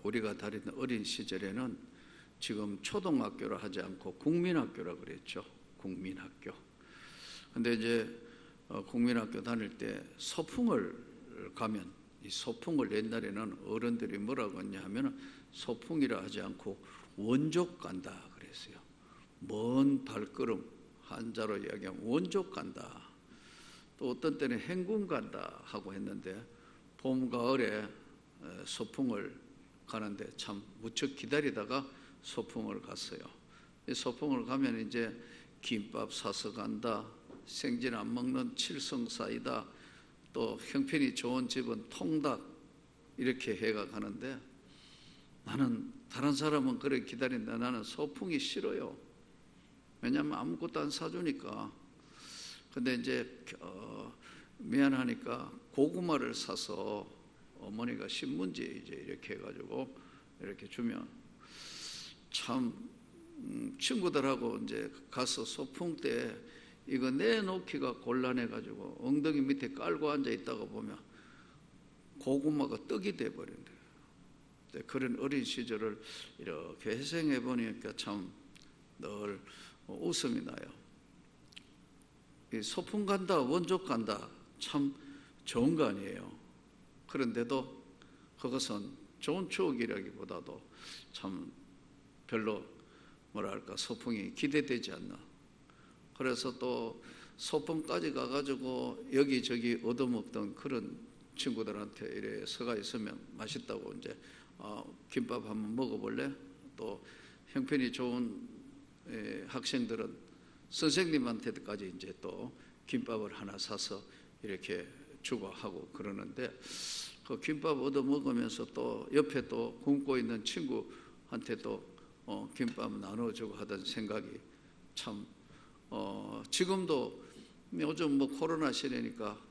우리가 다니던 어린 시절에는 지금 초등학교라 하지 않고 국민학교라 그랬죠. 국민학교. 근데 이제 국민학교 다닐 때 소풍을 가면, 이 소풍을 옛날에는 어른들이 뭐라고 했냐 하면 소풍이라 하지 않고 원족 간다 그랬어요. 먼 발걸음, 한자로 이야기하면 원족 간다. 또 어떤 때는 행군 간다 하고 했는데, 봄 가을에 소풍을 가는데 참 무척 기다리다가 소풍을 갔어요. 이 소풍을 가면 이제 김밥 사서 간다, 생진 안 먹는 칠성사이다, 또 형편이 좋은 집은 통닭, 이렇게 해가 가는데, 나는 다른 사람은 그렇게 기다린다, 나는 소풍이 싫어요. 왜냐하면 아무것도 안 사주니까. 근데 이제 미안하니까 고구마를 사서 어머니가 신문지에 이제 이렇게 해가지고 이렇게 주면, 참 친구들하고 이제 가서 소풍 때 이거 내놓기가 곤란해가지고 엉덩이 밑에 깔고 앉아 있다가 보면 고구마가 떡이 돼버린대요. 그런 어린 시절을 이렇게 회상해 보니까 참 늘 웃음이 나요. 이 소풍 간다, 원족 간다, 참 좋은 거 아니에요. 그런데도 그것은 좋은 추억이라기보다도 참 별로 뭐랄까 소풍이 기대되지 않나. 그래서 또 소풍까지 가가지고 여기저기 얻어먹던 그런 친구들한테 이래 서가 있으면 맛있다고 이제 김밥 한번 먹어볼래? 또 형편이 좋은 학생들은 선생님한테까지 이제 또 김밥을 하나 사서 이렇게 주고 하고 그러는데, 그 김밥 얻어 먹으면서 또 옆에 또 굶고 있는 친구한테 또 김밥 나눠주고 하던 생각이 참 지금도 요즘 뭐 코로나 시대니까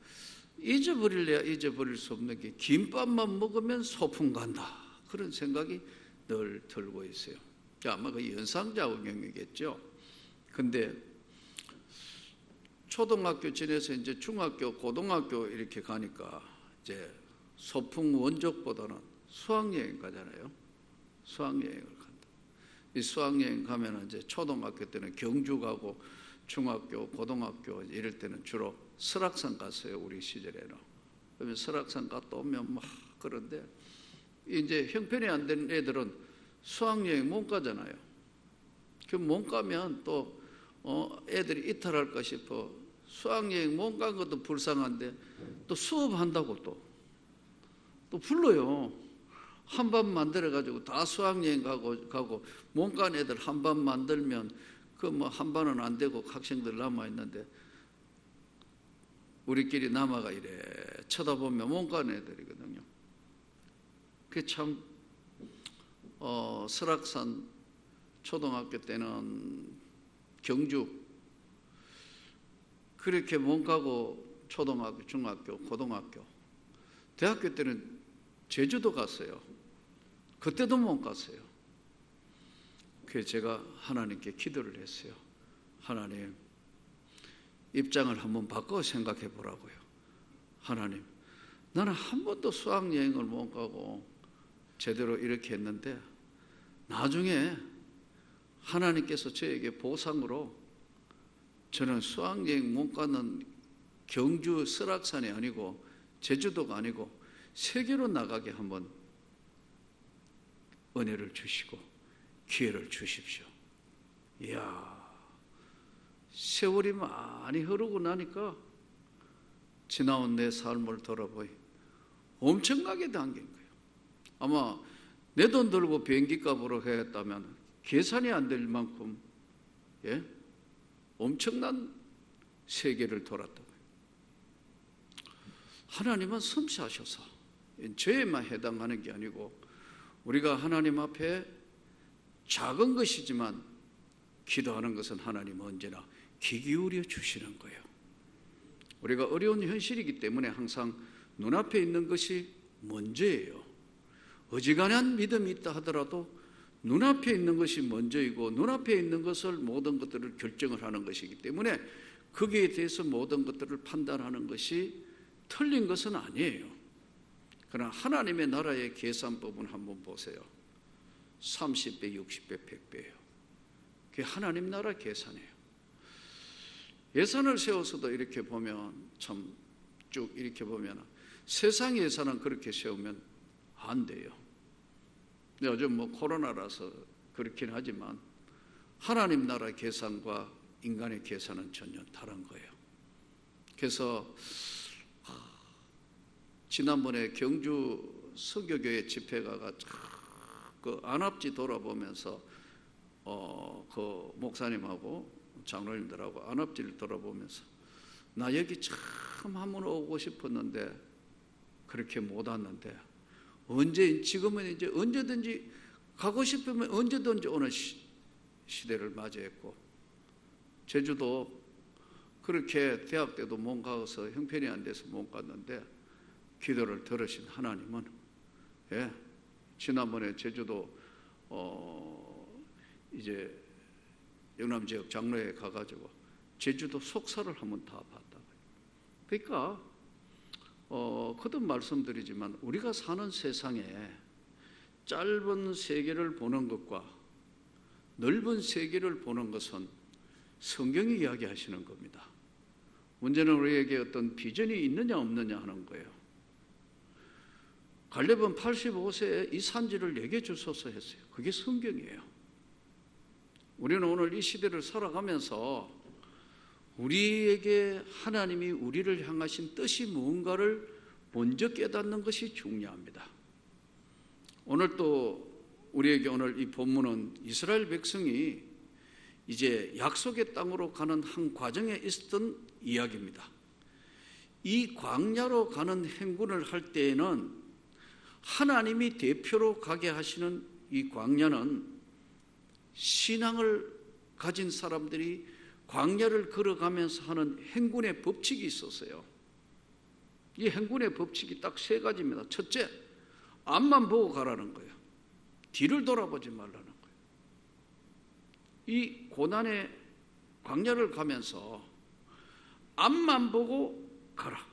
잊어버릴래야 잊어버릴 수 없는 게 김밥만 먹으면 소풍 간다, 그런 생각이 늘 들고 있어요. 아마 그 연상작용이겠죠. 근데 초등학교 지내서 이제 중학교, 고등학교 이렇게 가니까 이제 소풍 원족보다는 수학여행 가잖아요. 수학여행을 간다. 이 수학여행 가면 이제 초등학교 때는 경주 가고 중학교, 고등학교 이럴 때는 주로 설악산 갔어요. 우리 시절에는. 그러면 설악산 갔다 오면 막 그런데, 이제 형편이 안 되는 애들은 수학여행 못 가잖아요. 그 못 가면 또 애들이 이탈할까 싶어 수학여행 못 간 것도 불쌍한데 또 수업한다고 또 불러요. 한 반 만들어가지고 다 수학여행 가고 못 간 애들 한 반 만들면 그 뭐 한 반은 안 되고 학생들 남아있는데 우리끼리 남아가 이래 쳐다보면 못 간 애들이거든요. 그게 참 설악산 초등학교 때는 경주 그렇게 못 가고 초등학교, 중학교, 고등학교, 대학교 때는 제주도 갔어요. 그때도 못 갔어요. 그래서 제가 하나님께 기도를 했어요. 하나님, 입장을 한번 바꿔 생각해 보라고요. 하나님, 나는 한 번도 수학여행을 못 가고 제대로 이렇게 했는데 나중에 하나님께서 저에게 보상으로 저는 수학여행 못 가는 경주 설악산이 아니고 제주도가 아니고 세계로 나가게 한번 은혜를 주시고 기회를 주십시오. 이야, 세월이 많이 흐르고 나니까 지나온 내 삶을 돌아보니 엄청나게 당긴 거예요. 아마 내 돈 들고 비행기 값으로 했다면 계산이 안 될 만큼 엄청난 세계를 돌았다고요. 하나님은 섬세하셔서 죄에만 해당하는 게 아니고 우리가 하나님 앞에 작은 것이지만 기도하는 것은 하나님 언제나 귀 기울여 주시는 거예요. 우리가 어려운 현실이기 때문에 항상 눈앞에 있는 것이 먼저예요. 어지간한 믿음이 있다 하더라도 눈앞에 있는 것이 먼저이고 눈앞에 있는 것을 모든 것들을 결정을 하는 것이기 때문에 거기에 대해서 모든 것들을 판단하는 것이 틀린 것은 아니에요. 그러나 하나님의 나라의 계산법은 한번 보세요. 30배, 60배, 100배예요. 그게 하나님 나라 계산이에요. 예산을 세워서도 이렇게 보면 참 쭉 이렇게 보면 세상 예산은 그렇게 세우면 안 돼요. 요즘 코로나라서 그렇긴 하지만 하나님 나라 계산과 인간의 계산은 전혀 다른 거예요. 그래서 지난번에 경주 서교교회 집회 가가 그 안압지 돌아보면서 그 목사님하고 장로님들하고 안압지를 돌아보면서 나 여기 참 한번 오고 싶었는데 그렇게 못 왔는데 지금은 이제 언제든지 가고 싶으면 언제든지 오는 시대를 맞이했고, 제주도 그렇게 대학 때도 못 가서 형편이 안 돼서 못 갔는데 기도를 들으신 하나님은 지난번에 제주도 이제 영남 지역 장로에 가가지고 제주도 속사를 한번 다 봤다. 그러니까 거듭 말씀드리지만 우리가 사는 세상에 짧은 세계를 보는 것과 넓은 세계를 보는 것은 성경이 이야기하시는 겁니다. 문제는 우리에게 어떤 비전이 있느냐 없느냐 하는 거예요. 갈렙은 85세에 이 산지를 내게 주소서 했어요. 그게 성경이에요. 우리는 오늘 이 시대를 살아가면서 우리에게 하나님이 우리를 향하신 뜻이 무언가를 먼저 깨닫는 것이 중요합니다. 오늘 또 우리에게 오늘 이 본문은 이스라엘 백성이 이제 약속의 땅으로 가는 한 과정에 있었던 이야기입니다. 이 광야로 가는 행군을 할 때에는 하나님이 대표로 가게 하시는 이 광야는 신앙을 가진 사람들이 광야를 걸어가면서 하는 행군의 법칙이 있었어요. 이 행군의 법칙이 딱 세 가지입니다. 첫째, 앞만 보고 가라는 거예요. 뒤를 돌아보지 말라는 거예요. 이 고난의 광야를 가면서 앞만 보고 가라.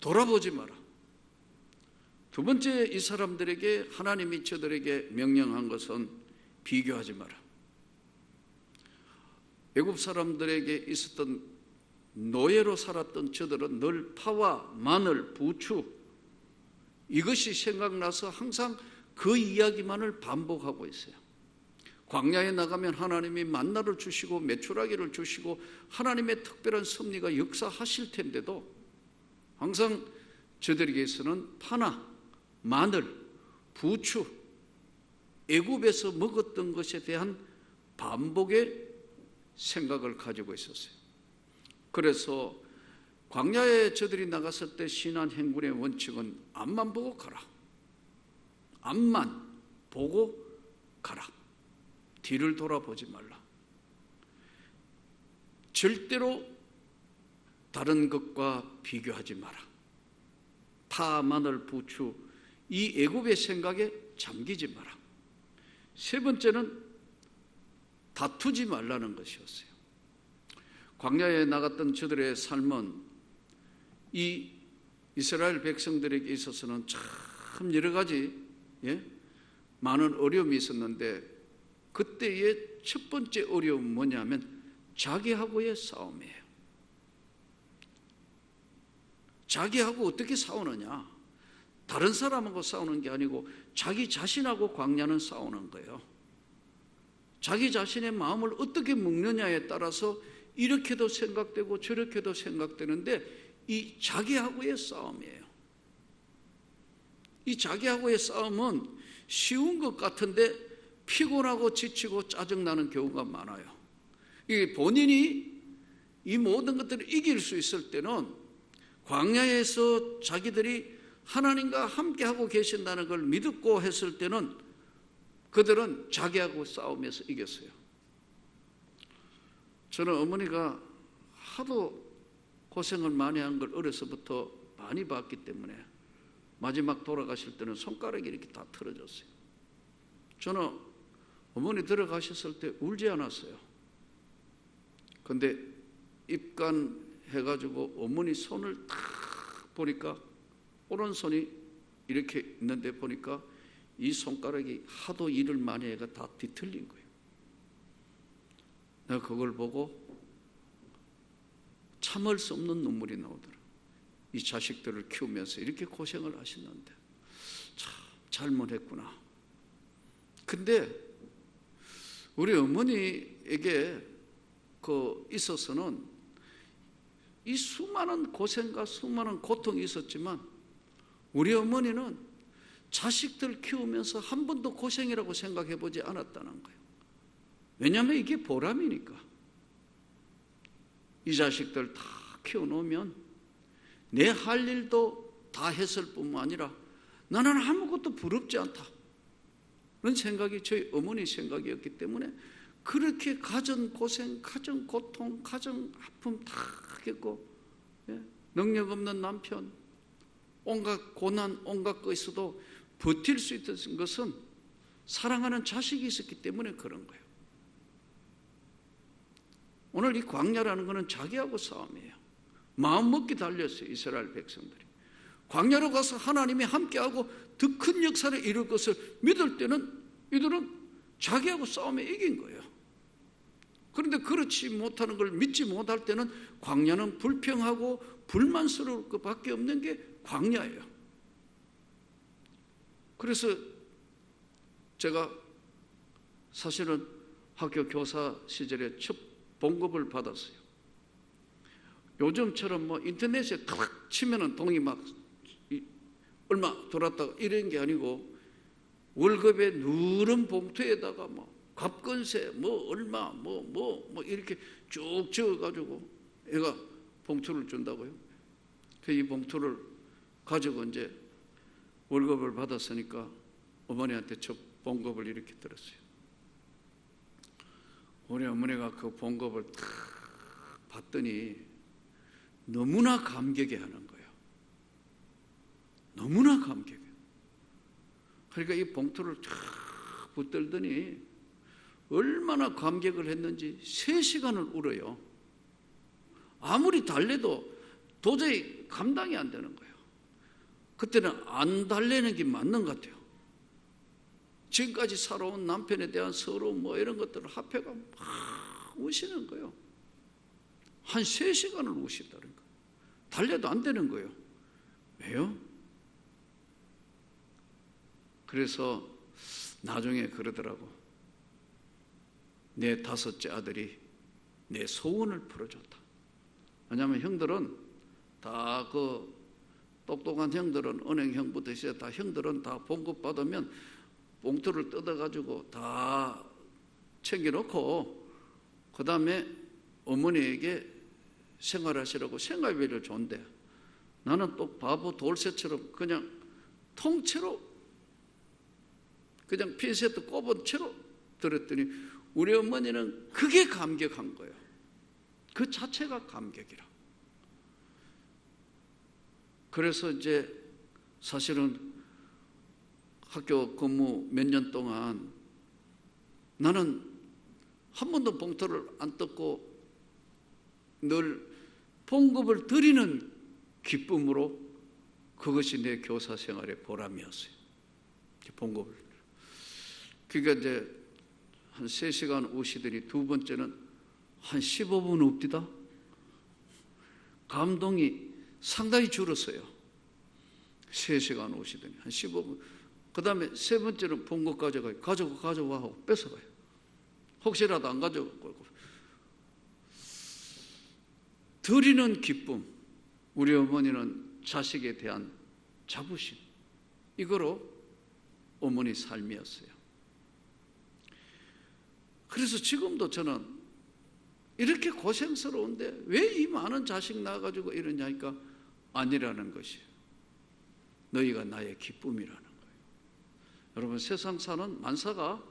돌아보지 마라. 두 번째, 이 사람들에게 하나님이 저들에게 명령한 것은 비교하지 마라. 애굽 사람들에게 있었던 노예로 살았던 저들은 늘 파와 마늘, 부추 이것이 생각나서 항상 그 이야기만을 반복하고 있어요. 광야에 나가면 하나님이 만나를 주시고 메추라기를 주시고 하나님의 특별한 섭리가 역사하실 텐데도 항상 저들에게서는 파나 마늘, 부추, 애굽에서 먹었던 것에 대한 반복의 생각을 가지고 있었어요. 그래서 광야에 저들이 나갔을 때 신한 행군의 원칙은 앞만 보고 가라. 앞만 보고 가라. 뒤를 돌아보지 말라. 절대로 다른 것과 비교하지 마라. 파, 마늘, 부추 이 애굽의 생각에 잠기지 마라. 세 번째는 다투지 말라는 것이었어요. 광야에 나갔던 저들의 삶은 이 이스라엘 백성들에게 있어서는 참 여러 가지 많은 어려움이 있었는데 그때의 첫 번째 어려움은 뭐냐면 자기하고의 싸움이에요. 자기하고 어떻게 싸우느냐? 다른 사람하고 싸우는 게 아니고 자기 자신하고 광야는 싸우는 거예요. 자기 자신의 마음을 어떻게 먹느냐에 따라서 이렇게도 생각되고 저렇게도 생각되는데 이 자기하고의 싸움이에요. 이 자기하고의 싸움은 쉬운 것 같은데 피곤하고 지치고 짜증나는 경우가 많아요. 이 본인이 이 모든 것들을 이길 수 있을 때는 광야에서 자기들이 하나님과 함께하고 계신다는 걸 믿고 했을 때는 그들은 자기하고 싸우면서 이겼어요. 저는 어머니가 하도 고생을 많이 한 걸 어려서부터 많이 봤기 때문에 마지막 돌아가실 때는 손가락이 이렇게 다 틀어졌어요. 저는 어머니 들어가셨을 때 울지 않았어요. 근데 입간해가지고 어머니 손을 탁 보니까 오른손이 이렇게 있는데 보니까 이 손가락이 하도 일을 많이 해가 다 뒤틀린 거예요. 내가 그걸 보고 참을 수 없는 눈물이 나오더라. 이 자식들을 키우면서 이렇게 고생을 하시는데 참 잘못했구나. 근데 우리 어머니에게 있어서는 이 수많은 고생과 수많은 고통이 있었지만 우리 어머니는 자식들 키우면서 한 번도 고생이라고 생각해 보지 않았다는 거예요. 왜냐하면 이게 보람이니까. 이 자식들 다 키워놓으면 내 할 일도 다 했을 뿐만 아니라 나는 아무것도 부럽지 않다. 그런 생각이 저희 어머니 생각이었기 때문에 그렇게 가정 고생, 가정 고통, 가정 아픔 다 겪고 능력 없는 남편, 온갖 고난, 온갖 것에서도 버틸 수 있었던 것은 사랑하는 자식이 있었기 때문에 그런 거예요. 오늘 이 광야라는 것은 자기하고 싸움이에요. 마음먹기 달렸어요. 이스라엘 백성들이 광야로 가서 하나님이 함께하고 더 큰 역사를 이룰 것을 믿을 때는 이들은 자기하고 싸움에 이긴 거예요. 그런데 그렇지 못하는 걸 믿지 못할 때는 광야는 불평하고 불만스러울 것밖에 없는 게 광야예요. 그래서 제가 사실은 학교 교사 시절에 첫 봉급을 받았어요. 요즘처럼 뭐 인터넷에 탁 치면은 돈이 막 얼마 돌았다가 이런 게 아니고 월급에 누런 봉투에다가 뭐 갑근세 뭐 얼마 뭐 이렇게 쭉 적어가지고 애가 봉투를 준다고요. 이 봉투를 가지고 이제 월급을 받았으니까 어머니한테 첫 봉급을 이렇게 들었어요. 우리 어머니가 그 봉급을 탁 봤더니 너무나 감격해 하는 거예요. 너무나 감격해. 그러니까 이 봉투를 쫙 붙들더니 얼마나 감격을 했는지 3시간을 울어요. 아무리 달래도 도저히 감당이 안 되는 거예요. 그때는 안 달래는 게 맞는 것 같아요. 지금까지 살아온 남편에 대한 서러움 뭐 이런 것들을 합해가 막 우시는 거예요. 한 3시간을 우시다는 거예요. 달래도 안 되는 거예요. 왜요? 그래서 나중에 그러더라고. 내 5째 아들이 내 소원을 풀어줬다. 왜냐하면 형들은 다 똑똑한 형들은 은행형부터 시작해 다 형들은 다 봉급 받으면 봉투를 뜯어가지고 다 챙겨놓고 그 다음에 어머니에게 생활하시라고 생활비를 준대. 나는 또 바보 돌쇠처럼 그냥 통째로 그냥 핀셋도 꼽은 채로 들었더니 우리 어머니는 그게 감격한 거예요. 그 자체가 감격이라. 그래서 이제 사실은 학교 근무 몇 년 동안 나는 한 번도 봉투를 안 뜯고 늘 봉급을 드리는 기쁨으로 그것이 내 교사 생활의 보람이었어요. 봉급을. 그러니까 이제 한 3시간 오시더니 두 번째는 한 15분 옵디다. 감동이 상당히 줄었어요. 3시간 오시더니 한 15분. 그 다음에 세 번째는 봉급 가져가요. 가져와 하고 뺏어가요. 혹시라도 안 가져가고. 드리는 기쁨. 우리 어머니는 자식에 대한 자부심. 이거로 어머니 삶이었어요. 그래서 지금도 저는 이렇게 고생스러운데 왜 이 많은 자식 낳아가지고 이러냐니까 아니라는 것이에요. 너희가 나의 기쁨이라는 거예요. 여러분 세상 사는 만사가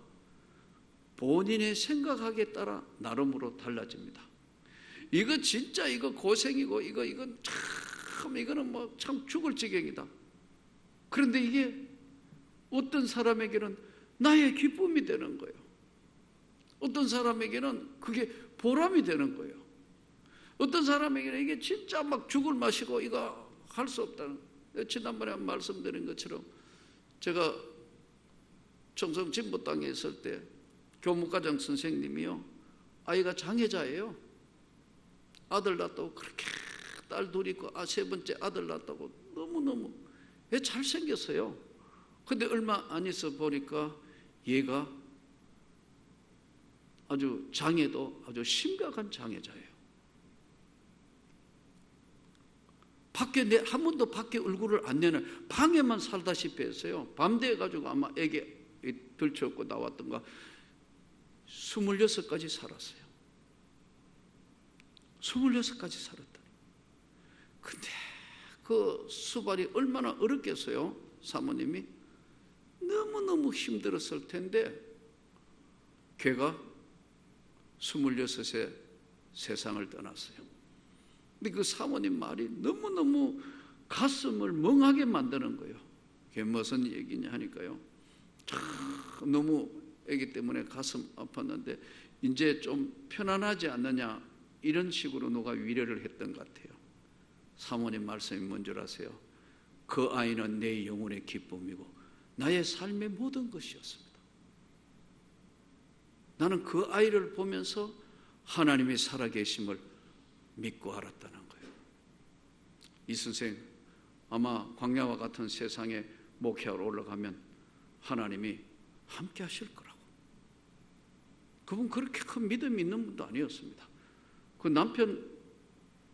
본인의 생각하기에 따라 나름으로 달라집니다. 이거 진짜 이거 고생이고 이건 참 이거는 뭐 참 죽을 지경이다. 그런데 이게 어떤 사람에게는 나의 기쁨이 되는 거예요. 어떤 사람에게는 그게 보람이 되는 거예요. 어떤 사람에게는 이게 진짜 막 죽을 맛이고 이거 할 수 없다는. 지난번에 말씀드린 것처럼 제가 청송 진보 땅에 있을 때 교무과장 선생님이요, 아이가 장애자예요. 아들 낳았다고 그렇게 딸 둘 있고 세 번째 아들 낳았다고 너무너무 잘생겼어요. 근데 얼마 안 있어 보니까 얘가 아주 장애도 아주 심각한 장애자예요. 밖에 한 번도 밖에 얼굴을 안 내는, 방에만 살다시피 했어요. 밤 돼가지고 아마 애기 들쳐갖고 나왔던가 26까지 살았어요. 26까지 살았다. 근데 그 수발이 얼마나 어렵겠어요. 사모님이 너무너무 힘들었을 텐데 걔가 26세 세상을 떠났어요. 근데 그 사모님 말이 너무너무 가슴을 멍하게 만드는 거예요. 그게 무슨 얘기냐 하니까요, 참 너무 애기 때문에 가슴 아팠는데 이제 좀 편안하지 않느냐, 이런 식으로 누가 위로를 했던 것 같아요. 사모님 말씀이 뭔 줄 아세요? 그 아이는 내 영혼의 기쁨이고 나의 삶의 모든 것이었습니다. 나는 그 아이를 보면서 하나님이 살아계심을 믿고 알았다는 거예요. 이 선생 아마 광야와 같은 세상에 목회하러 올라가면 하나님이 함께 하실 거라고. 그분 그렇게 큰 믿음이 있는 분도 아니었습니다. 그 남편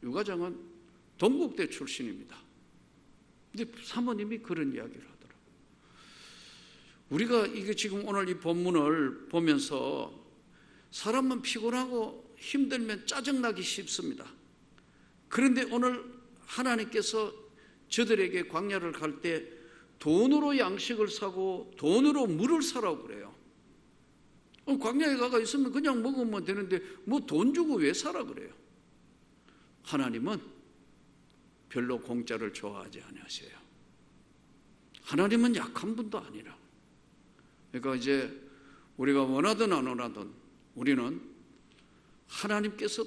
유가장은 동국대 출신입니다. 근데 사모님이 그런 이야기를 하더라고요. 우리가 이게 지금 오늘 이 본문을 보면서 사람은 피곤하고 힘들면 짜증나기 쉽습니다. 그런데 오늘 하나님께서 저들에게 광야를 갈 때 돈으로 양식을 사고 돈으로 물을 사라고 그래요. 광야에 가가 있으면 그냥 먹으면 되는데 뭐 돈 주고 왜 사라 그래요? 하나님은 별로 공짜를 좋아하지 않으세요. 하나님은 약한 분도 아니라. 그러니까 이제 우리가 원하든 안 원하든 우리는 하나님께서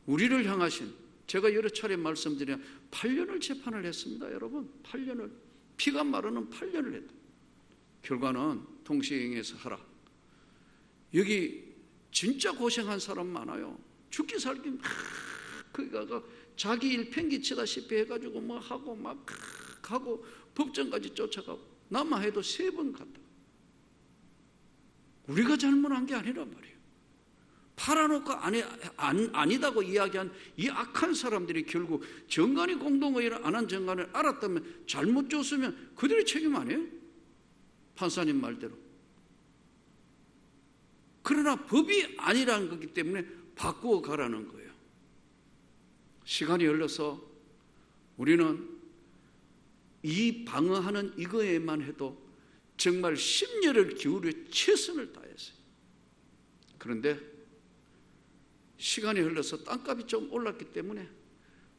우리를 향하신, 제가 여러 차례 말씀드린 8년을 재판을 했습니다. 여러분 8년을, 피가 마르는 8년을 했다. 결과는 동시행해서 하라. 여기 진짜 고생한 사람 많아요. 죽기 살기 거기 가서 자기 일 팽개치다시피 해가지고 뭐 하고 막 하고 법정까지 쫓아가고 나만 해도 3번 갔다. 우리가 잘못한 게 아니란 말이에요. 팔아놓고 아니다고 이야기한 이 악한 사람들이 결국 정관이 공동의의를 안 한 정관을 알았다면, 잘못 줬으면 그들의 책임 아니에요? 판사님 말대로. 그러나 법이 아니라는 거기 때문에 바꾸어 가라는 거예요. 시간이 흘러서 우리는 이 방어하는 이거에만 해도 정말 심려를 기울여 최선을 다했어요. 그런데 시간이 흘러서 땅값이 좀 올랐기 때문에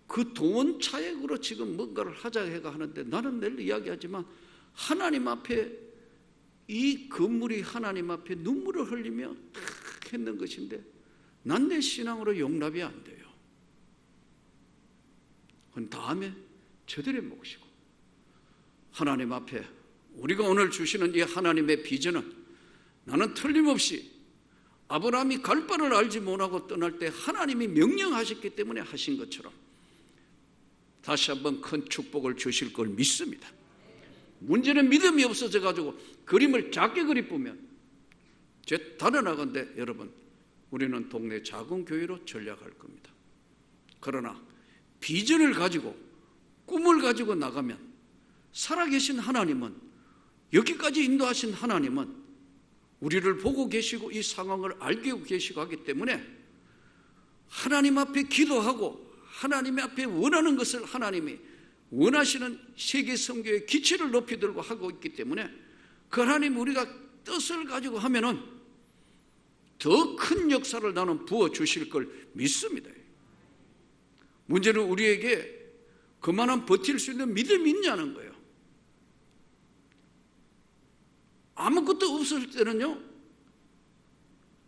그 돈 차액으로 지금 뭔가를 하자 해가 하는데, 나는 늘 이야기하지만 하나님 앞에 이 건물이 하나님 앞에 눈물을 흘리며 탁 했는 것인데 난 내 신앙으로 용납이 안 돼요. 그건 다음에 저들의 몫이고, 하나님 앞에 우리가 오늘 주시는 이 하나님의 비전은, 나는 틀림없이 아브라함이 갈 바를 알지 못하고 떠날 때 하나님이 명령하셨기 때문에 하신 것처럼 다시 한번 큰 축복을 주실 걸 믿습니다. 문제는 믿음이 없어져 가지고 그림을 작게 그리쁘면 제 단언하건대 여러분, 우리는 동네 작은 교회로 전략할 겁니다. 그러나 비전을 가지고 꿈을 가지고 나가면 살아계신 하나님은, 여기까지 인도하신 하나님은 우리를 보고 계시고 이 상황을 알고 계시고 하기 때문에 하나님 앞에 기도하고 하나님 앞에 원하는 것을 하나님이 원하시는 세계 선교의 기치를 높이 들고 하고 있기 때문에 그 하나님 우리가 뜻을 가지고 하면은 더 큰 역사를 나는 부어주실 걸 믿습니다. 문제는 우리에게 그만한 버틸 수 있는 믿음이 있냐는 거예요. 아무것도 없을 때는요,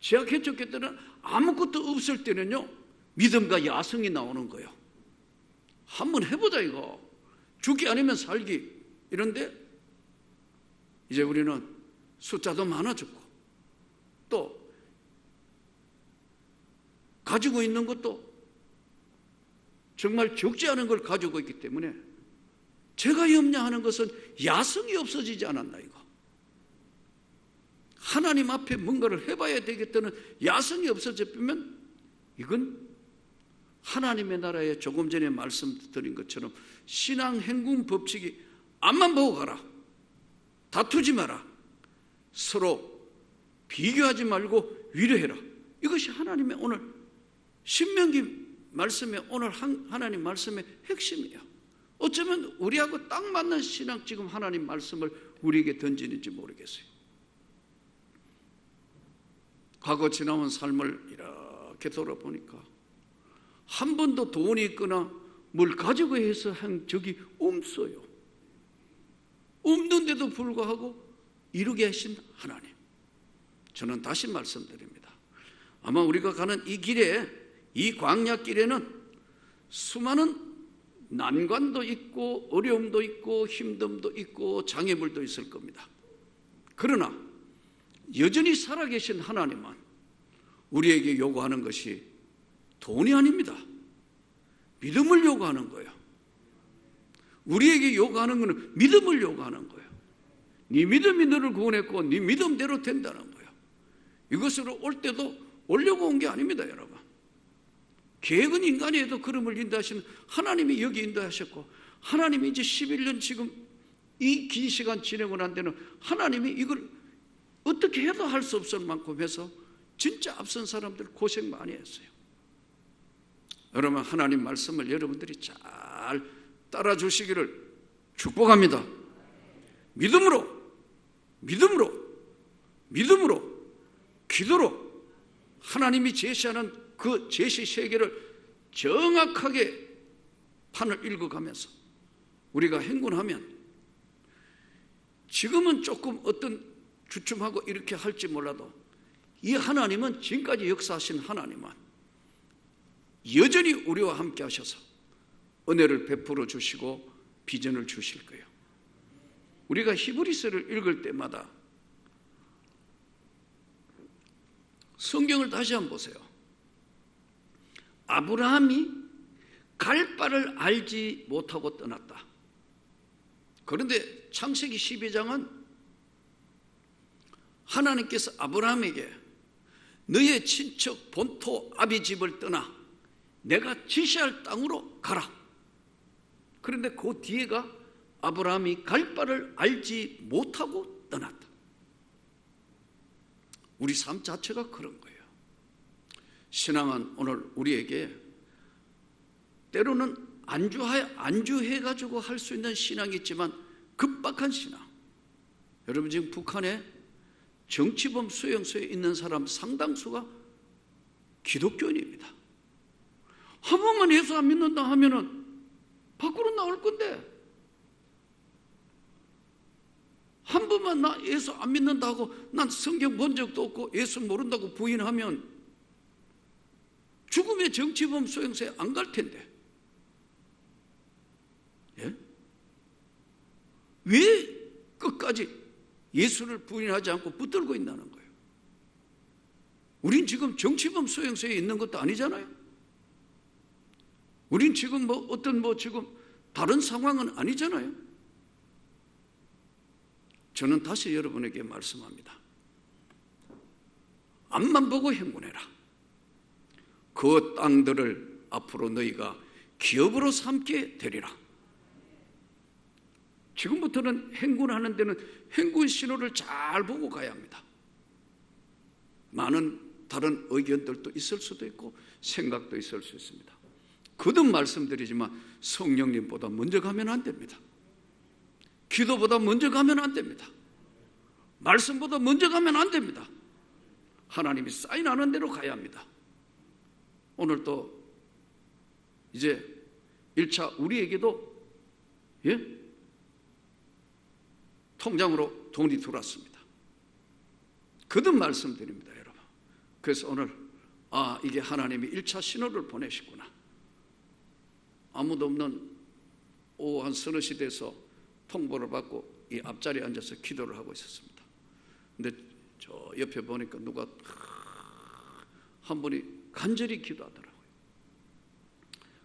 제약해쳤기 때는 아무것도 없을 때는요 믿음과 야성이 나오는 거예요. 한번 해보자 이거. 죽기 아니면 살기. 이런데 이제 우리는 숫자도 많아졌고 또 가지고 있는 것도 정말 적지 않은 걸 가지고 있기 때문에 제가 염려하는 것은 야성이 없어지지 않았나 이거. 하나님 앞에 뭔가를 해봐야 되겠다는 야성이 없어지면 이건 하나님의 나라에 조금 전에 말씀드린 것처럼 신앙 행군 법칙이 앞만 보고 가라. 다투지 마라. 서로 비교하지 말고 위로해라. 이것이 하나님의 오늘 신명기 말씀의 오늘 하나님 말씀의 핵심이에요. 어쩌면 우리하고 딱 맞는 신앙 지금 하나님 말씀을 우리에게 던지는지 모르겠어요. 과거 지나온 삶을 이렇게 돌아보니까 한 번도 돈이 있거나 뭘 가지고 해서 한 적이 없어요. 없는데도 불구하고 이루게 하신 하나님. 저는 다시 말씀드립니다. 아마 우리가 가는 이 길에, 이 광야 길에는 수많은 난관도 있고 어려움도 있고 힘듦도 있고 장애물도 있을 겁니다. 그러나 여전히 살아계신 하나님은 우리에게 요구하는 것이 돈이 아닙니다. 믿음을 요구하는 거예요. 우리에게 요구하는 것은 믿음을 요구하는 거예요. 네 믿음이 너를 구원했고 네 믿음대로 된다는 거예요. 이것으로 올 때도 오려고 온 게 아닙니다, 여러분. 계획은 인간이 해도 걸음을 인도하시는 하나님이 여기 인도하셨고, 하나님이 이제 11년 지금 이 긴 시간 지내고 난 데는 하나님이 이걸 어떻게 해도 할 수 없을 만큼 해서 진짜 앞선 사람들 고생 많이 했어요. 여러분, 하나님 말씀을 여러분들이 잘 따라주시기를 축복합니다. 믿음으로 기도로 하나님이 제시하는 그 제시 세계를 정확하게 판을 읽어가면서 우리가 행군하면, 지금은 조금 어떤 주춤하고 이렇게 할지 몰라도 이 하나님은 지금까지 역사하신 하나님은 여전히 우리와 함께 하셔서 은혜를 베풀어 주시고 비전을 주실 거예요. 우리가 히브리서를 읽을 때마다 성경을 다시 한번 보세요. 아브라함이 갈 바를 알지 못하고 떠났다. 그런데 창세기 12장은 하나님께서 아브라함에게 너의 친척 본토 아비 집을 떠나 내가 지시할 땅으로 가라. 그런데 그 뒤에가 아브라함이 갈 바를 알지 못하고 떠났다. 우리 삶 자체가 그런 거예요. 신앙은 오늘 우리에게 때로는 안주해가지고 할 수 있는 신앙이 있지만 급박한 신앙. 여러분, 지금 북한에 정치범 수용소에 있는 사람 상당수가 기독교인입니다. 한 번만 예수 안 믿는다 하면은 밖으로 나올 건데, 한 번만 나 예수 안 믿는다고, 난 성경 본 적도 없고 예수 모른다고 부인하면 죽음의 정치범 수용소에 안 갈 텐데, 예? 왜 끝까지 예수를 부인하지 않고 붙들고 있다는 거예요? 우린 지금 정치범 수용소에 있는 것도 아니잖아요. 우린 지금 지금 다른 상황은 아니잖아요. 저는 다시 여러분에게 말씀합니다. 앞만 보고 행군해라. 그 땅들을 앞으로 너희가 기업으로 삼게 되리라. 지금부터는 행군하는 데는 행군 신호를 잘 보고 가야 합니다. 많은 다른 의견들도 있을 수도 있고 생각도 있을 수 있습니다. 거듭 말씀드리지만 성령님보다 먼저 가면 안 됩니다. 기도보다 먼저 가면 안 됩니다. 말씀보다 먼저 가면 안 됩니다. 하나님이 사인하는 대로 가야 합니다. 오늘 또 이제 1차 우리에게도 통장으로 돈이 들어왔습니다. 거듭 말씀드립니다, 여러분. 그래서 오늘 이게 하나님이 1차 신호를 보내시구나. 아무도 없는 오후 한 서너 시 돼서 통보를 받고 이 앞자리에 앉아서 기도를 하고 있었습니다. 근데 저 옆에 보니까 누가 한 분이 간절히 기도하더라고요.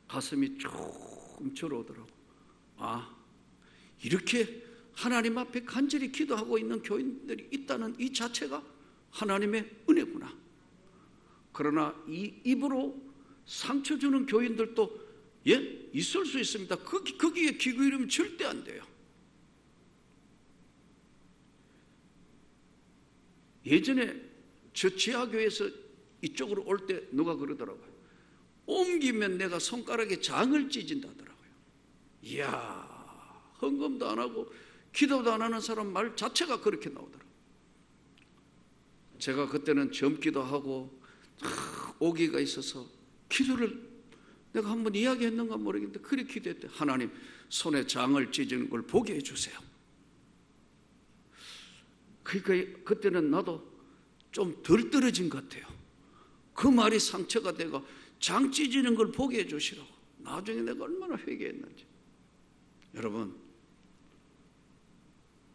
가슴이 조금 저러오더라고요. 아, 이렇게 하나님 앞에 간절히 기도하고 있는 교인들이 있다는 이 자체가 하나님의 은혜구나. 그러나 이 입으로 상처 주는 교인들도 있을 수 있습니다. 거기에 귀 기울이면 절대 안 돼요. 예전에 저 지하교회에서 이쪽으로 올 때 누가 그러더라고요. 옮기면 내가 손가락에 장을 찢은다더라고요. 이야, 헌금도 안 하고 기도도 안 하는 사람 말 자체가 그렇게 나오더라고요. 제가 그때는 젊기도 하고 오기가 있어서 기도를 내가 한번 이야기했는가 모르겠는데 그렇게 기도했대. 하나님, 손에 장을 찢는 걸 보게 해주세요. 그러니까 그때는 나도 좀 덜 떨어진 것 같아요. 그 말이 상처가 되고 장 찢어지는 걸 보게 해주시라고. 나중에 내가 얼마나 회개했는지. 여러분,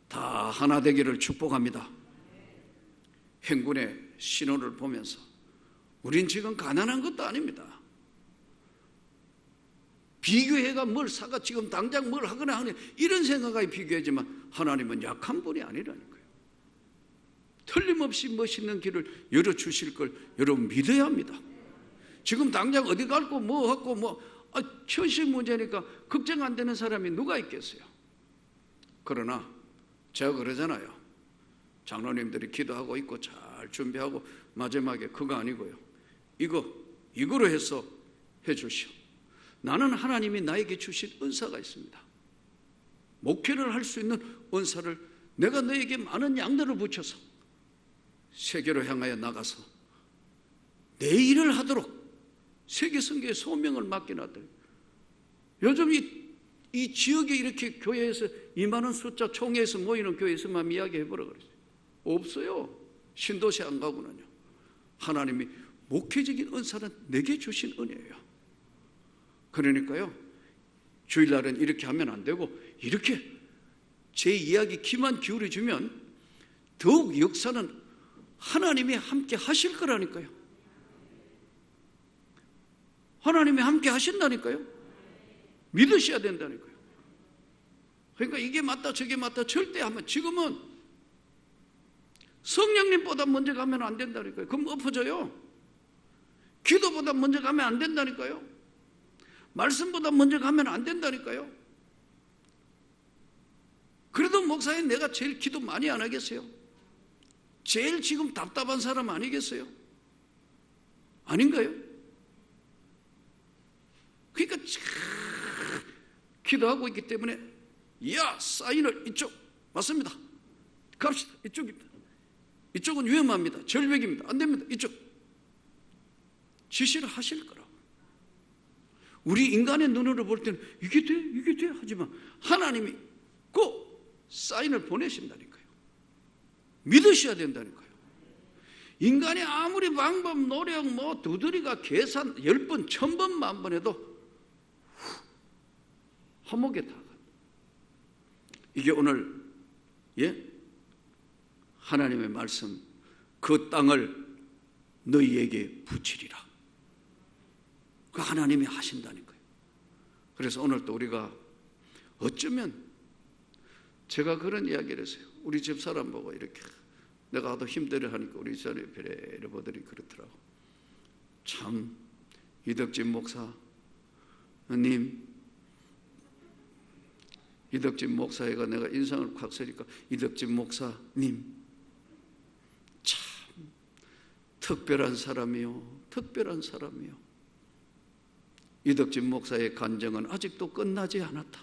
다 하나 되기를 축복합니다. 행군의 신호를 보면서 우린 지금 가난한 것도 아닙니다. 비교해가 뭘 사가 지금 당장 뭘 하거나 하는 이런 생각이 비교하지만 하나님은 약한 분이 아니라니까요. 틀림없이 멋있는 길을 열어주실 걸 여러분 믿어야 합니다. 지금 당장 어디 갈고 뭐 하고 현실 문제니까 걱정 안 되는 사람이 누가 있겠어요. 그러나 제가 그러잖아요. 장로님들이 기도하고 있고 잘 준비하고 마지막에 그거 아니고요. 이거로 해서 해주시오. 나는 하나님이 나에게 주신 은사가 있습니다. 목회를 할 수 있는 은사를 내가 너에게 많은 양들을 붙여서 세계로 향하여 나가서 내 일을 하도록 세계 선교의 소명을 맡겨놨더니 요즘 이 지역에 이렇게 교회에서 이만한 숫자 총회에서 모이는 교회에서만 이야기해보라 그랬어요. 없어요. 신도시 안 가고는요. 하나님이 목회적인 은사는 내게 주신 은혜예요. 그러니까요, 주일날은 이렇게 하면 안 되고 이렇게 제 이야기 귀만 기울여주면 더욱 역사는 하나님이 함께 하실 거라니까요. 하나님이 함께 하신다니까요. 믿으셔야 된다니까요. 그러니까 이게 맞다 저게 맞다 절대 하면 지금은 성령님보다 먼저 가면 안 된다니까요. 그럼 엎어져요. 기도보다 먼저 가면 안 된다니까요. 말씀보다 먼저 가면 안 된다니까요. 그래도 목사님 내가 제일 기도 많이 안 하겠어요? 제일 지금 답답한 사람 아니겠어요? 아닌가요? 그러니까 기도하고 있기 때문에 사인을 이쪽 맞습니다. 갑시다. 이쪽입니다. 이쪽은 위험합니다. 절벽입니다. 안 됩니다. 이쪽 지시를 하실 거라고. 우리 인간의 눈으로 볼 때는 이게 돼 하지만 하나님이 꼭 사인을 보내신다니까요. 믿으셔야 된다니까요. 인간이 아무리 방법, 노력, 두드리가 계산 10번, 1000번, 만번 해도 화목에 다가. 이게 오늘 하나님의 말씀, 그 땅을 너희에게 붙이리라. 그 하나님이 하신다니까요. 그래서 오늘 또 우리가 어쩌면 제가 그런 이야기를 했어요. 우리 집 사람 보고 이렇게 내가 하도 힘들어 하니까 우리 집사람 여러분들이 그렇더라고. 참 이덕진 목사님, 이덕진 목사가 내가 인상을 확 쓰니까 이덕진 목사님 참 특별한 사람이요. 특별한 사람이요. 이덕진 목사의 간증은 아직도 끝나지 않았다.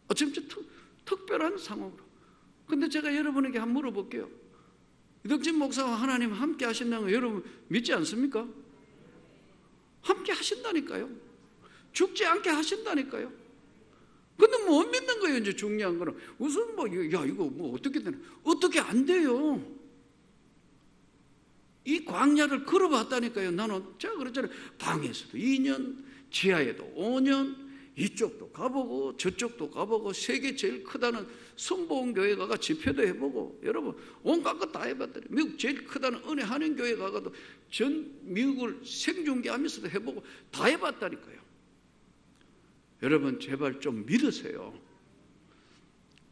어쩌면 특별한 상황으로. 근데 제가 여러분에게 한번 물어볼게요. 이덕진 목사와 하나님 함께 하신다는 거 여러분 믿지 않습니까? 함께 하신다니까요. 죽지 않게 하신다니까요. 근데 못 믿는 거예요. 이제 중요한 거는 우선 이거 어떻게 되나? 어떻게 안 돼요. 이 광야를 걸어봤다니까요. 나는 제가 그랬잖아요. 방에서도 2년, 지하에도 5년, 이쪽도 가보고 저쪽도 가보고 세계 제일 크다는 성보훈 교회 가가 집회도 해보고 여러분 온갖 것 다 해봤더니 미국 제일 크다는 은혜 한인 교회 가가도 전 미국을 생중계하면서도 해보고 다 해봤다니까요. 여러분 제발 좀 믿으세요.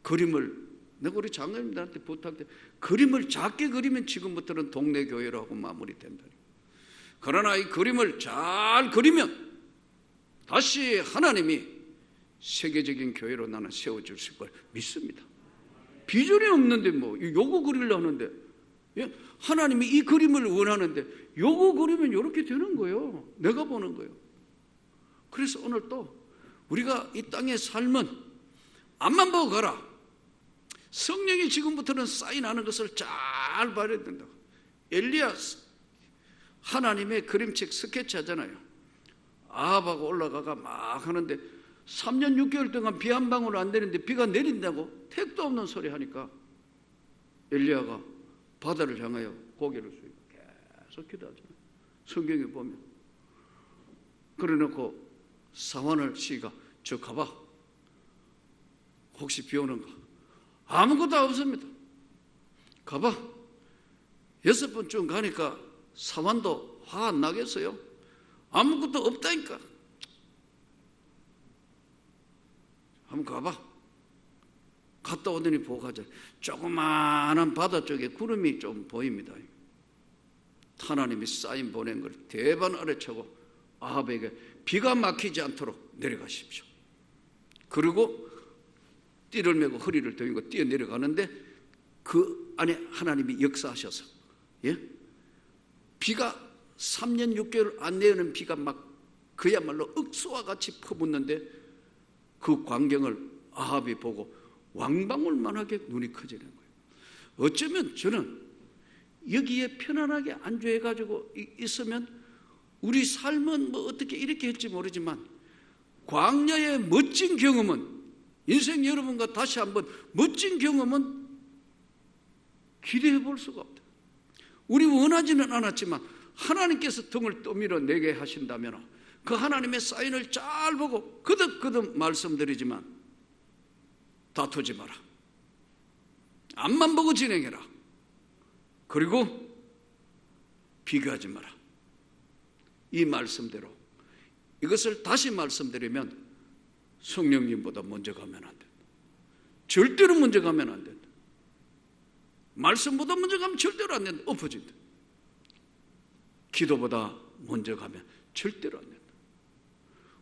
그림을 내가 우리 장로님들한테 부탁해 그림을 작게 그리면 지금부터는 동네 교회로 하고 마무리된다니. 그러나 이 그림을 잘 그리면 다시 하나님이 세계적인 교회로 나는 세워주실 걸 믿습니다. 비전이 없는데 뭐 요거 그리려고 하는데 예? 하나님이 이 그림을 원하는데 요거 그리면 이렇게 되는 거예요. 내가 보는 거예요. 그래서 오늘 또 우리가 이 땅의 삶은 앞만 보고 가라. 성령이 지금부터는 사인하는 것을 잘 봐야 된다고. 엘리야 하나님의 그림책 스케치 하잖아요. 아합하고 올라가가 막 하는데 3년 6개월 동안 비 한 방울 안 내리는데 비가 내린다고 택도 없는 소리 하니까 엘리야가 바다를 향하여 고개를 숙이고 계속 기도하잖아요. 성경에 보면. 그래놓고 사환을 씨가 저 가봐. 혹시 비 오는가? 아무것도 없습니다. 가봐. 6번쯤 가니까 사환도 화 안 나겠어요? 아무것도 없다니까. 한번 가봐. 갔다 오더니 보고 가자. 조그마한 바다 쪽에 구름이 좀 보입니다. 하나님이 사인 보낸 걸 대반 아래차고 아합에게 비가 막히지 않도록 내려가십시오. 그리고 띠를 메고 허리를 들고 뛰어 내려가는데 그 안에 하나님이 역사하셔서 비가 3년 6개월 안 내리는 비가 막 그야말로 억수와 같이 퍼붓는데 그 광경을 아합이 보고 왕방울만하게 눈이 커지는 거예요. 어쩌면 저는 여기에 편안하게 안주해가지고 있으면 우리 삶은 뭐 어떻게 이렇게 할지 모르지만 광야의 멋진 경험은 인생 여러분과 다시 한번 멋진 경험은 기대해 볼 수가 없다. 우리 원하지는 않았지만 하나님께서 등을 떠밀어 내게 하신다면 그 하나님의 사인을 잘 보고 거듭거듭 말씀드리지만 다투지 마라. 앞만 보고 진행해라. 그리고 비교하지 마라. 이 말씀대로 이것을 다시 말씀드리면 성령님보다 먼저 가면 안 된다. 절대로 먼저 가면 안 된다. 말씀보다 먼저 가면 절대로 안 된다. 엎어진다. 기도보다 먼저 가면 절대로 안 된다.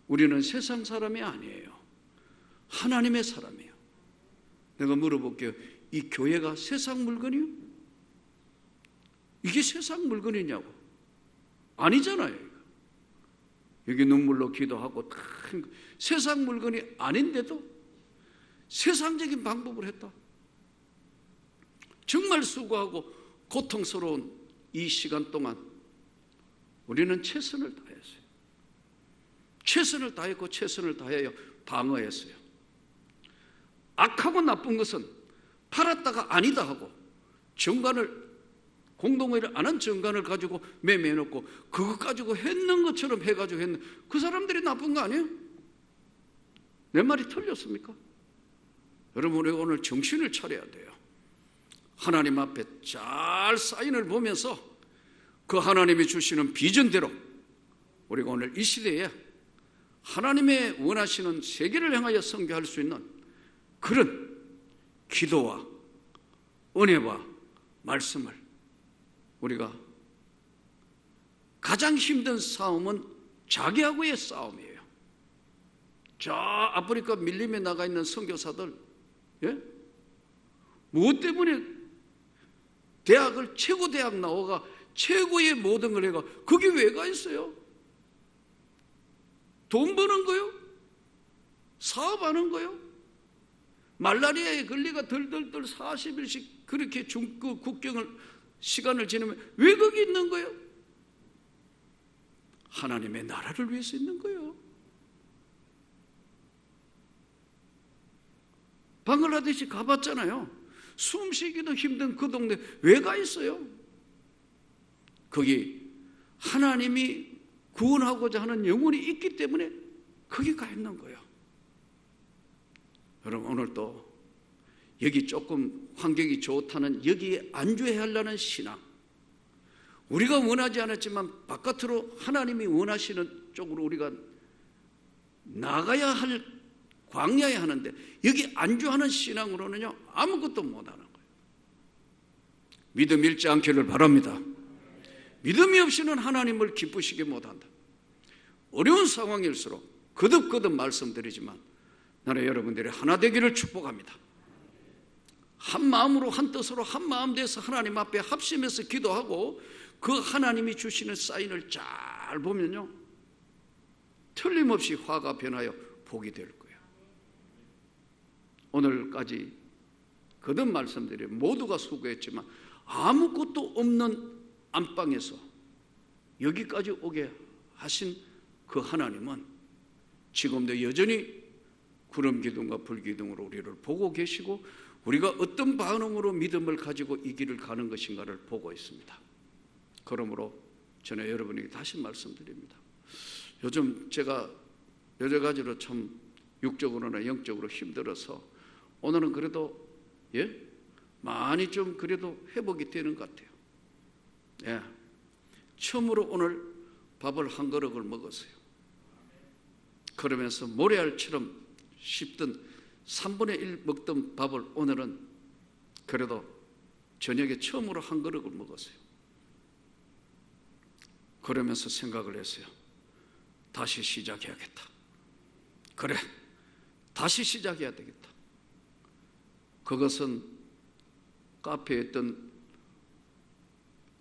우리는 세상 사람이 아니에요. 하나님의 사람이에요. 내가 물어볼게요. 이 교회가 세상 물건이요? 이게 세상 물건이냐고. 아니잖아요. 여기 눈물로 기도하고 세상 물건이 아닌데도 세상적인 방법을 했다. 정말 수고하고 고통스러운 이 시간 동안 우리는 최선을 다했어요. 최선을 다했고 최선을 다하여 방어했어요. 악하고 나쁜 것은 팔았다가 아니다 하고 정관을 공동회를 안 한 정관을 가지고 매매해놓고 그것 가지고 했는 것처럼 해가지고 했는 그 사람들이 나쁜 거 아니에요? 내 말이 틀렸습니까? 여러분 우리가 오늘 정신을 차려야 돼요. 하나님 앞에 잘 사인을 보면서 그 하나님이 주시는 비전대로 우리가 오늘 이 시대에 하나님의 원하시는 세계를 향하여 선교할 수 있는 그런 기도와 은혜와 말씀을 우리가 가장 힘든 싸움은 자기하고의 싸움이에요. 저 아프리카 밀림에 나가 있는 선교사들 무엇 때문에 대학을 최고 대학 나와가 최고의 모든 걸 해가 거기 왜 가 있어요? 돈 버는 거요? 사업하는 거요? 말라리아에 걸리가 덜덜덜 40일씩 그렇게 그 국경을 시간을 지나면 왜 거기 있는 거예요? 하나님의 나라를 위해서 있는 거예요. 방글라데시 가봤잖아요. 숨 쉬기도 힘든 그 동네 왜 가 있어요? 거기 하나님이 구원하고자 하는 영혼이 있기 때문에 거기 가 있는 거예요. 여러분, 오늘 또 여기 조금 환경이 좋다는 여기에 안주해야 하려는 신앙, 우리가 원하지 않았지만 바깥으로 하나님이 원하시는 쪽으로 우리가 나가야 할 광야에 하는데 여기 안주하는 신앙으로는요 아무것도 못하는 거예요. 믿음 잃지 않기를 바랍니다. 믿음이 없이는 하나님을 기쁘시게 못한다. 어려운 상황일수록 거듭거듭 말씀드리지만 나는 여러분들이 하나 되기를 축복합니다. 한 마음으로 한 뜻으로 한 마음 돼서 하나님 앞에 합심해서 기도하고 그 하나님이 주시는 사인을 잘 보면요 틀림없이 화가 변하여 복이 될 거예요. 오늘까지 거듭 말씀드려 모두가 수고했지만 아무것도 없는 안방에서 여기까지 오게 하신 그 하나님은 지금도 여전히 구름 기둥과 불 기둥으로 우리를 보고 계시고 우리가 어떤 반응으로 믿음을 가지고 이 길을 가는 것인가를 보고 있습니다. 그러므로 저는 여러분에게 다시 말씀드립니다. 요즘 제가 여러 가지로 참 육적으로나 영적으로 힘들어서 오늘은 그래도 많이 좀 그래도 회복이 되는 것 같아요. 처음으로 오늘 밥을 한 그릇을 먹었어요. 그러면서 모래알처럼 씹던 3분의 1 먹던 밥을 오늘은 그래도 저녁에 처음으로 한 그릇을 먹었어요. 그러면서 생각을 했어요. 다시 시작해야겠다. 그래, 다시 시작해야 되겠다. 그것은 카페에 있던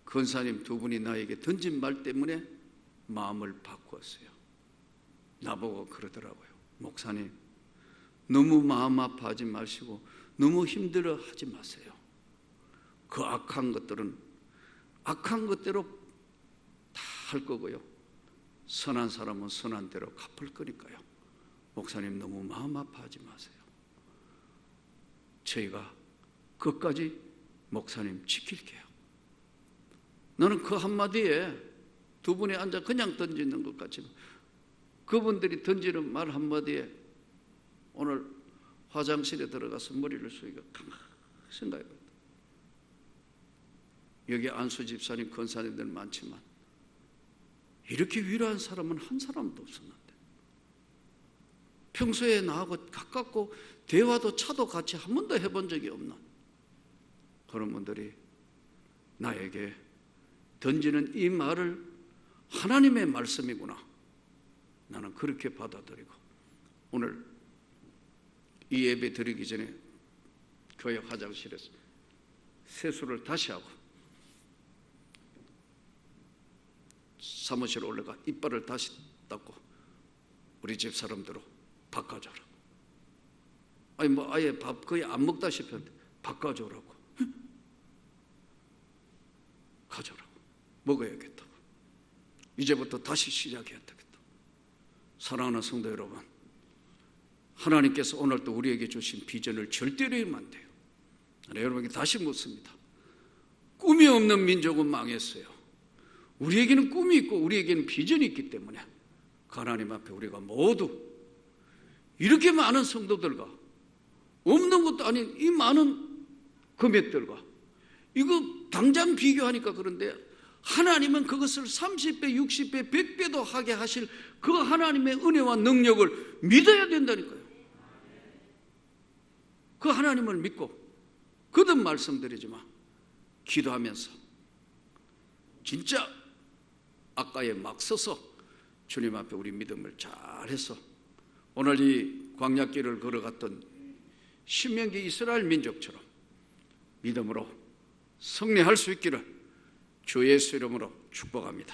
권사님 두 분이 나에게 던진 말 때문에 마음을 바꾸었어요. 나보고 그러더라고요. 목사님, 너무 마음 아파하지 마시고 너무 힘들어 하지 마세요. 그 악한 것들은 악한 것대로 다 할 거고요, 선한 사람은 선한 대로 갚을 거니까요. 목사님 너무 마음 아파하지 마세요. 저희가 끝까지 목사님 지킬게요. 나는 그 한마디에 두 분이 앉아 그냥 던지는 것 같지만 그분들이 던지는 말 한마디에 오늘 화장실에 들어가서 머리를 숙이고 가만히 생각해봤다. 여기 안수 집사님, 권사님들 많지만 이렇게 위로한 사람은 한 사람도 없었는데, 평소에 나하고 가깝고 대화도 차도 같이 한 번도 해본 적이 없는 그런 분들이 나에게 던지는 이 말을 하나님의 말씀이구나, 나는 그렇게 받아들이고 오늘 이 예배 드리기 전에 교회 화장실에서 세수를 다시 하고 사무실에 올라가 이빨을 다시 닦고 우리 집 사람들로 바꿔줘라. 아니 뭐 아예 밥 거의 안 먹다시피 하는데 바꿔줘라고. 가져라고. 먹어야겠다고. 이제부터 다시 시작해야 되겠다. 사랑하는 성도 여러분, 하나님께서 오늘 또 우리에게 주신 비전을 절대로 잃으면 안 돼요. 여러분에게 다시 묻습니다. 꿈이 없는 민족은 망했어요. 우리에게는 꿈이 있고 우리에게는 비전이 있기 때문에 하나님 앞에 우리가 모두 이렇게 많은 성도들과 없는 것도 아닌 이 많은 금액들과 이거 당장 비교하니까 그런데 하나님은 그것을 30배, 60배, 100배도 하게 하실 그 하나님의 은혜와 능력을 믿어야 된다니까요. 그 하나님을 믿고 거듭 말씀드리지만 기도하면서 진짜 아까에 막 서서 주님 앞에 우리 믿음을 잘해서 오늘 이 광야길을 걸어갔던 신명기 이스라엘 민족처럼 믿음으로 승리할 수 있기를 주 예수 이름으로 축복합니다.